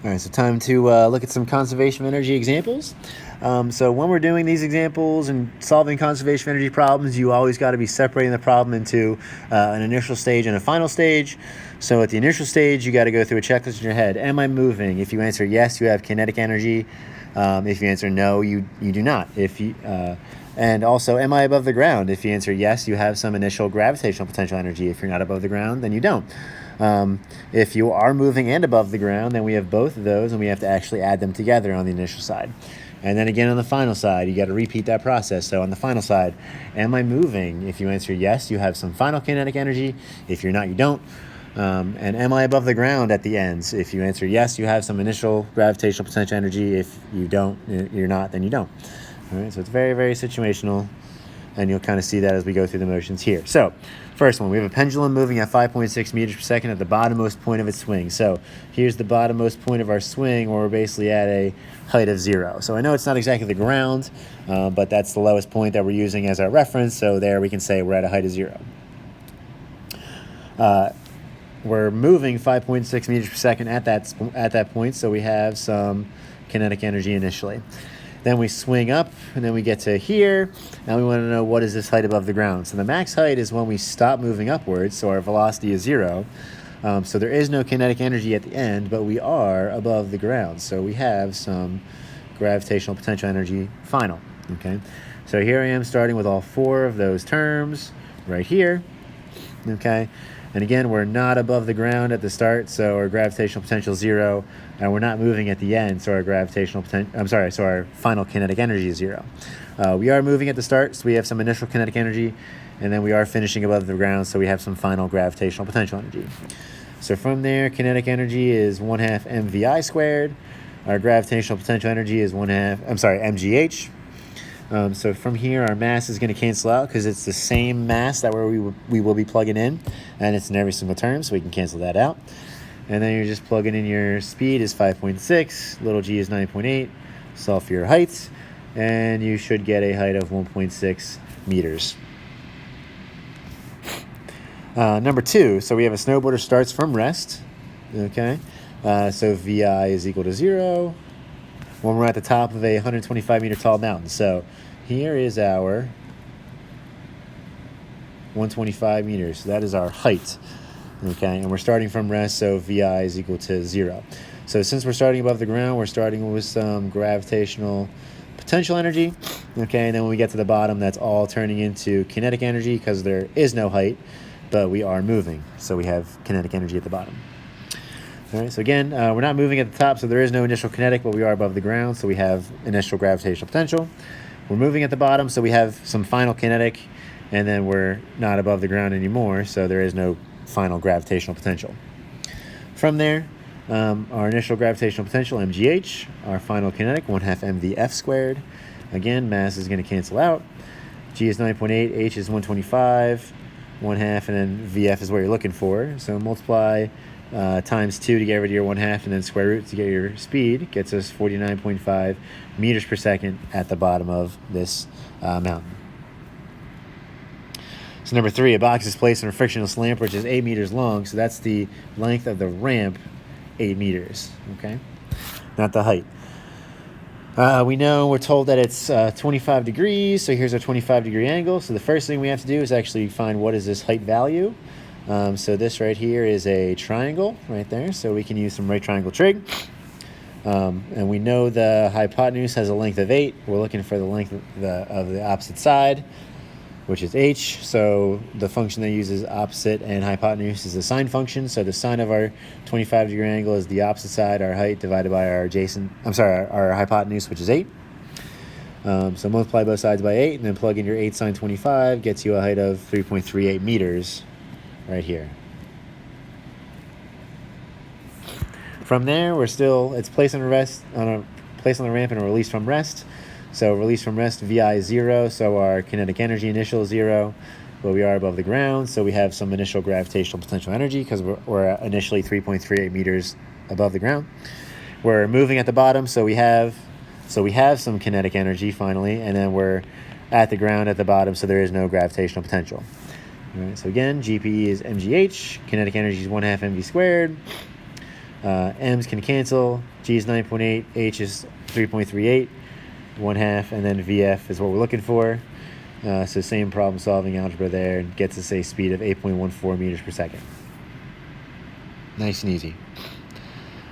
All right, so time to look at some conservation of energy examples. So when we're doing these examples and solving conservation of energy problems, you always got to be separating the problem into an initial stage and a final stage. So at the initial stage, you got to go through a checklist in your head. Am I moving? If you answer yes, you have kinetic energy. If you answer no, you do not. And also, am I above the ground? If you answer yes, you have some initial gravitational potential energy. If you're not above the ground, then you don't. If you are moving and above the ground, then we have both of those, and we have to actually add them together on the initial side. And then again on the final side, you got to repeat that process. So on the final side, am I moving? If you answer yes, you have some final kinetic energy. If you're not, you don't. And am I above the ground at the ends? If you answer yes, you have some initial gravitational potential energy. If you don't, you're not, then you don't. All right, so it's very, very situational, and you'll kind of see that as we go through the motions here. So first one, we have a pendulum moving at 5.6 meters per second at the bottommost point of its swing. So here's the bottommost point of our swing, where we're basically at a height of 0. So I know it's not exactly the ground, but that's the lowest point that we're using as our reference. So there we can say we're at a height of 0. We're moving 5.6 meters per second at that point, so we have some kinetic energy initially. Then we swing up, and then we get to here. Now we want to know, what is this height above the ground? So the max height is when we stop moving upwards, so our velocity is 0. So there is no kinetic energy at the end, but we are above the ground. So we have some gravitational potential energy final. Okay, so here I am starting with all 4 of those terms right here. Okay. And again, we're not above the ground at the start, so our gravitational potential is 0, and we're not moving at the end, so our final kinetic energy is 0. We are moving at the start, so we have some initial kinetic energy, and then we are finishing above the ground, so we have some final gravitational potential energy. So from there, kinetic energy is 1/2 mvi squared. Our gravitational potential energy is mgh. So from here, our mass is going to cancel out because it's the same mass that we will be plugging in, and it's in every single term, so we can cancel that out. And then you're just plugging in your speed is 5.6, little g is 9.8, solve for your height, and you should get a height of 1.6 meters. Number 2, so we have a snowboarder starts from rest, okay? So VI is equal to 0 when we're at the top of a 125 meter tall mountain. So here is our 125 meters. That is our height. Okay, and we're starting from rest, so VI is equal to 0. So since we're starting above the ground, we're starting with some gravitational potential energy. Okay, and then when we get to the bottom, that's all turning into kinetic energy because there is no height, but we are moving. So we have kinetic energy at the bottom. All right, so again, we're not moving at the top, so there is no initial kinetic, but we are above the ground, so we have initial gravitational potential. We're moving at the bottom, so we have some final kinetic, and then we're not above the ground anymore, so there is no final gravitational potential. From there, our initial gravitational potential, mgh, our final kinetic, 1/2 mvf squared. Again, mass is going to cancel out. G is 9.8, h is 125, 1/2, and then vf is what you're looking for. So multiply times 2 to get rid of your 1/2, and then square root to get your speed, gets us 49.5 meters per second at the bottom of this mountain. So number 3, a box is placed on a frictionless lamp, which is 8 meters long, so that's the length of the ramp, 8 meters, okay? Not the height. We're told that it's 25 degrees, so here's our 25-degree angle. So the first thing we have to do is actually find what is this height value. So this right here is a triangle right there, so we can use some right triangle trig. And we know the hypotenuse has a length of 8. We're looking for the length of the opposite side, which is h. So the function that uses opposite and hypotenuse is the sine function. So the sine of our 25-degree angle is the opposite side, our height, divided by our our hypotenuse, which is 8. So multiply both sides by 8, and then plug in your 8 sine 25, gets you a height of 3.38 meters right here. From there, it's placed on the ramp and released from rest. So release from rest, VI is 0, so our kinetic energy initial is 0, but we are above the ground, so we have some initial gravitational potential energy because we're initially 3.38 meters above the ground. We're moving at the bottom, so we have some kinetic energy finally, and then we're at the ground at the bottom, so there is no gravitational potential. All right, so again, GPE is mgh, kinetic energy is 1/2 mv squared. M's can cancel. G is 9.8. H is 3.38. 1/2, and then VF is what we're looking for. So same problem solving algebra there, and gets us a speed of 8.14 meters per second. Nice and easy.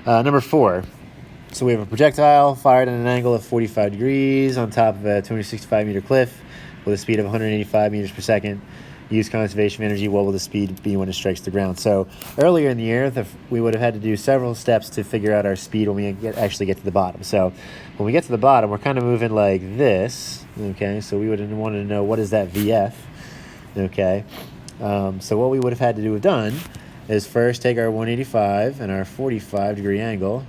Number 4. So we have a projectile fired at an angle of 45 degrees on top of a 265 meter cliff with a speed of 185 meters per second. Use conservation of energy. What will the speed be when it strikes the ground? So earlier in the year, we would have had to do several steps to figure out our speed when we actually get to the bottom. So when we get to the bottom, we're kind of moving like this. Okay, so we would have wanted to know what is that VF. Okay, so what we would have had to have done is first take our 185 and our 45 degree angle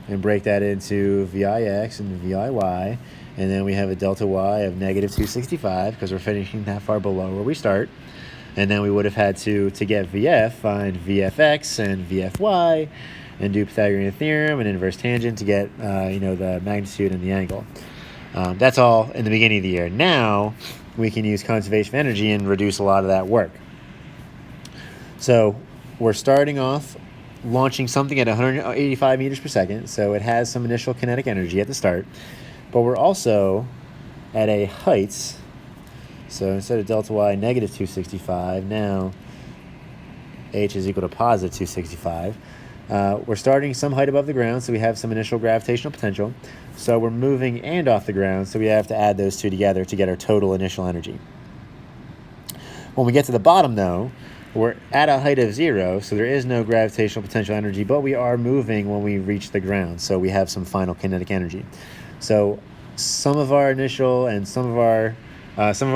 and break that into VIX and VIY. And then we have a delta Y of negative 265 because we're finishing that far below where we start. And then we would have had to get VF, find VFX and VFY, and do Pythagorean theorem and inverse tangent to get the magnitude and the angle. That's all in the beginning of the year. Now we can use conservation of energy and reduce a lot of that work. So we're starting off launching something at 185 meters per second, so it has some initial kinetic energy at the start. But we're also at a height, so instead of delta Y negative 265, now H is equal to positive 265. We're starting some height above the ground, so we have some initial gravitational potential. So we're moving and off the ground, so we have to add those two together to get our total initial energy. When we get to the bottom, though, we're at a height of 0, so there is no gravitational potential energy, but we are moving when we reach the ground, so we have some final kinetic energy. So some of our initial and some of our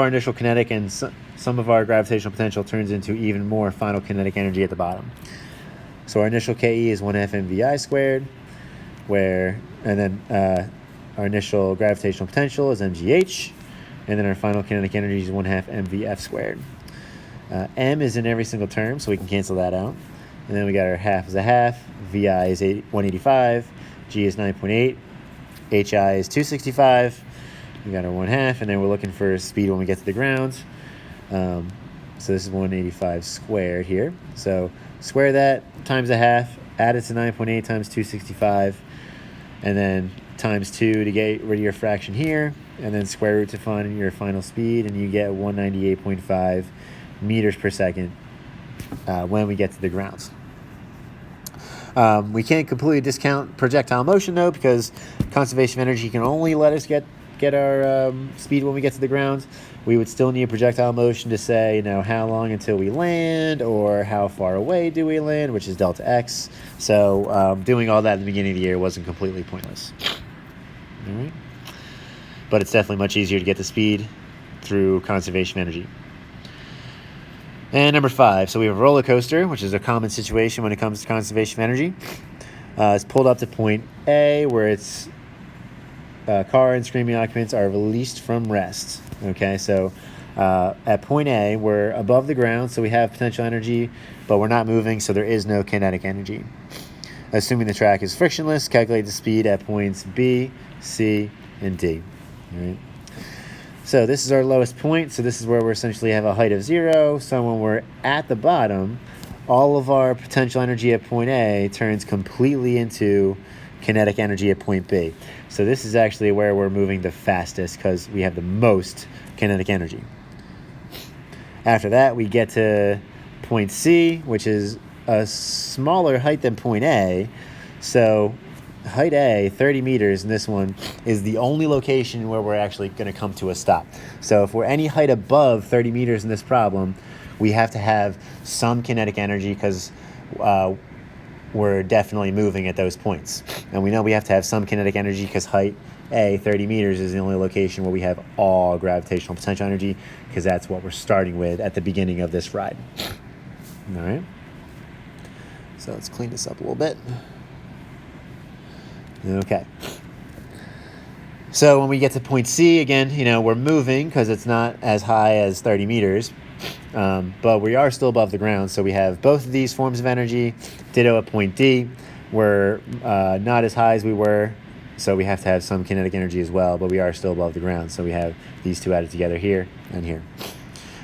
initial kinetic and some of our gravitational potential turns into even more final kinetic energy at the bottom. So our initial KE is 1/2 mvi squared, and then our initial gravitational potential is mgh, and then our final kinetic energy is 1/2 mvf squared. M is in every single term, so we can cancel that out. And then we got our half is a half, VI is 185, G is 9.8, HI is 265. We got our 1/2, and then we're looking for speed when we get to the ground. So this is 185 squared here. So square that times a half, add it to 9.8 times 265, and then times 2 to get rid of your fraction here, and then square root to find your final speed, and you get 198.5 meters per second when we get to the ground. We can't completely discount projectile motion, though, because conservation of energy can only let us get our speed when we get to the ground. We would still need projectile motion to say, how long until we land, or how far away do we land, which is delta x. So doing all that at the beginning of the year wasn't completely pointless. All right. But it's definitely much easier to get the speed through conservation of energy. And number 5, so we have a roller coaster, which is a common situation when it comes to conservation of energy. It's pulled up to point A, where its car and screaming occupants are released from rest. Okay, so at point A, we're above the ground, so we have potential energy, but we're not moving, so there is no kinetic energy. Assuming the track is frictionless, calculate the speed at points B, C, and D. All right. So this is our lowest point, so this is where we essentially have a height of 0. So when we're at the bottom, all of our potential energy at point A turns completely into kinetic energy at point B. So this is actually where we're moving the fastest because we have the most kinetic energy. After that, we get to point C, which is a smaller height than point A. So height A, 30 meters in this one, is the only location where we're actually going to come to a stop. So if we're any height above 30 meters in this problem, we have to have some kinetic energy because we're definitely moving at those points. And we know we have to have some kinetic energy because height A, 30 meters, is the only location where we have all gravitational potential energy, because that's what we're starting with at the beginning of this ride. All right. So let's clean this up a little bit. Okay. So when we get to point C, again, we're moving because it's not as high as 30 meters, but we are still above the ground. So we have both of these forms of energy. Ditto at point D. We're not as high as we were, so we have to have some kinetic energy as well, but we are still above the ground. So we have these two added together here and here.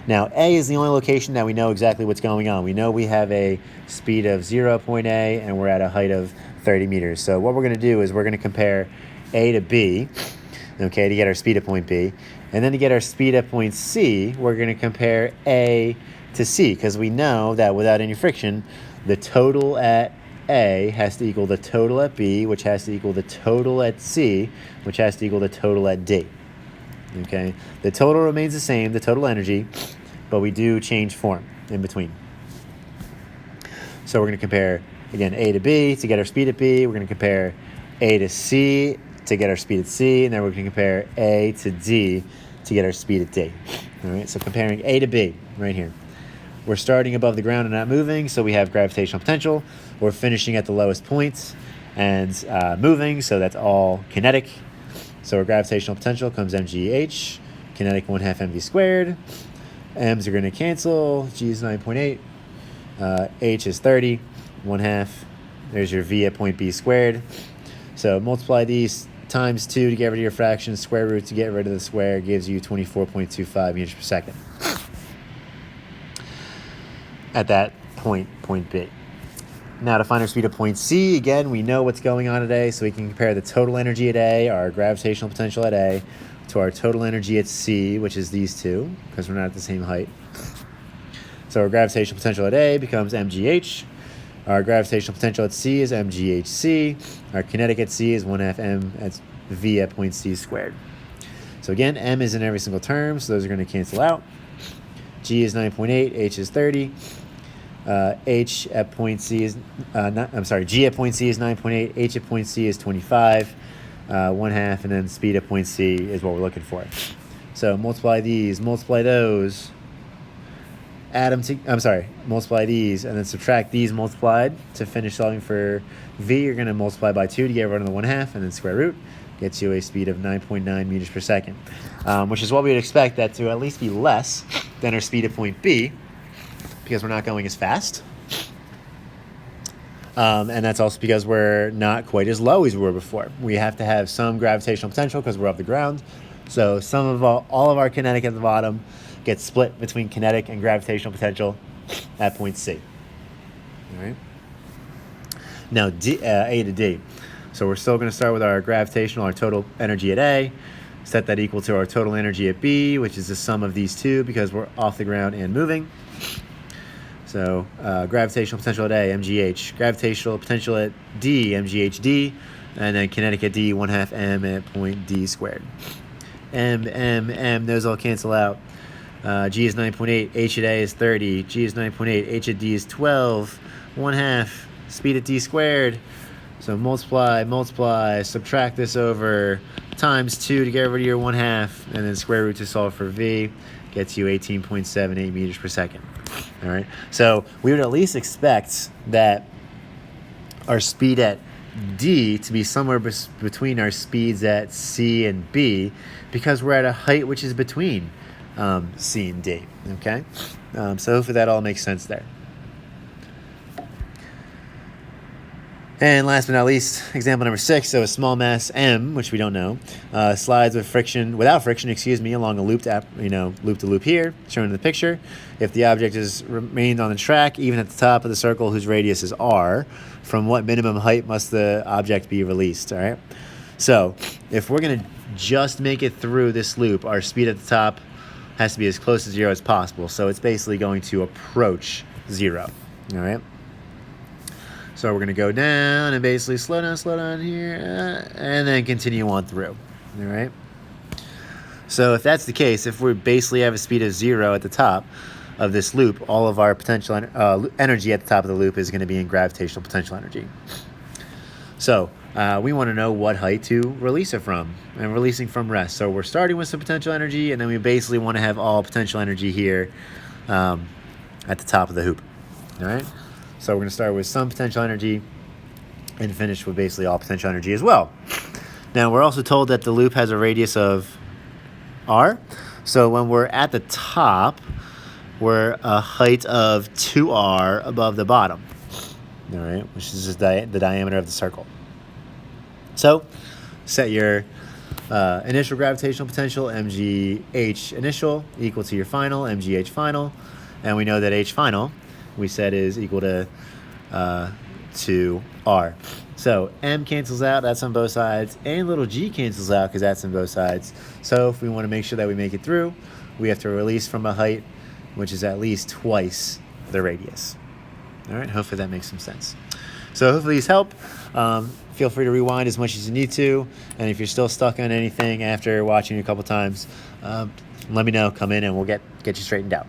Now, A is the only location that we know exactly what's going on. We know we have a speed of 0 at point A, and we're at a height of 30 meters. So what we're going to do is we're going to compare A to B, okay, to get our speed at point B. And then to get our speed at point C, we're going to compare A to C, because we know that without any friction, the total at A has to equal the total at B, which has to equal the total at C, which has to equal the total at D. Okay, the total remains the same, the total energy, but we do change form in between. So we're going to compare, again, A to B to get our speed at B. We're going to compare A to C to get our speed at C. And then we're going to compare A to D to get our speed at D. All right, so comparing A to B right here. We're starting above the ground and not moving, so we have gravitational potential. We're finishing at the lowest points and moving, so that's all kinetic. So our gravitational potential comes mgh, kinetic 1/2 mv squared. M's are going to cancel. G is 9.8. H is 30. 1/2. There's your V at point B squared. So multiply these times 2 to get rid of your fraction. Square root to get rid of the square gives you 24.25 meters per second. At that point B. Now to find our speed at point C, again, we know what's going on at A, so we can compare the total energy at A, our gravitational potential at A, to our total energy at C, which is these two, because we're not at the same height. So our gravitational potential at A becomes mgh. Our gravitational potential at C is mghc. Our kinetic at C is 1/2 m at V at point C squared. So again, m is in every single term, so those are going to cancel out. G is 9.8, H is 30. H at point C is, G at point C is 9.8, H at point C is 25, 1/2, and then speed at point C is what we're looking for. So multiply these, multiply those, multiply these, and then subtract these multiplied to finish solving for V. You're going to multiply by 2 to get rid of the 1/2, and then square root gets you a speed of 9.9 meters per second, which is what we would expect that to at least be less than our speed at point B, because we're not going as fast. And that's also because we're not quite as low as we were before. We have to have some gravitational potential because we're off the ground. So some of all of our kinetic at the bottom gets split between kinetic and gravitational potential at point C. All right. Now A to D. So we're still going to start with our gravitational, our total energy at A. Set that equal to our total energy at B, which is the sum of these two because we're off the ground and moving. So gravitational potential at A, mgh. Gravitational potential at D, mghd. And then kinetic at D, 1/2 m at point D squared. M, those all cancel out. G is 9.8, H at A is 30. G is 9.8, H at D is 12. 1/2, speed at D squared. So multiply, subtract this over, times 2 to get rid of your 1/2, and then square root to solve for V gets you 18.78 meters per second. All right, so we would at least expect that our speed at D to be somewhere between our speeds at C and B, because we're at a height which is between C and D, okay? So hopefully that all makes sense there. And last but not least, example number 6. So a small mass M, which we don't know, slides without friction, along a loop-to-loop here, shown in the picture. If the object has remained on the track, even at the top of the circle whose radius is R, from what minimum height must the object be released? All right. So if we're going to just make it through this loop, our speed at the top has to be as close to 0 as possible. So it's basically going to approach 0. All right. So we're going to go down and basically slow down here, and then continue on through. All right. So if that's the case, if we basically have a speed of 0 at the top of this loop, all of our potential energy at the top of the loop is going to be in gravitational potential energy. So we want to know what height to release it from, and releasing from rest. So we're starting with some potential energy, and then we basically want to have all potential energy here at the top of the hoop. All right. So we're going to start with some potential energy and finish with basically all potential energy as well. Now, we're also told that the loop has a radius of R. So when we're at the top, we're a height of 2R above the bottom, all right, which is just the diameter of the circle. So set your initial gravitational potential, mgh initial, equal to your final, mgh final. And we know that h final, we said, is equal to r. So m cancels out, that's on both sides, and little g cancels out because that's on both sides. So if we want to make sure that we make it through, we have to release from a height which is at least twice the radius. All right, hopefully that makes some sense. So hopefully these help. Feel free to rewind as much as you need to, and if you're still stuck on anything after watching it a couple times, let me know, come in, and we'll get you straightened out.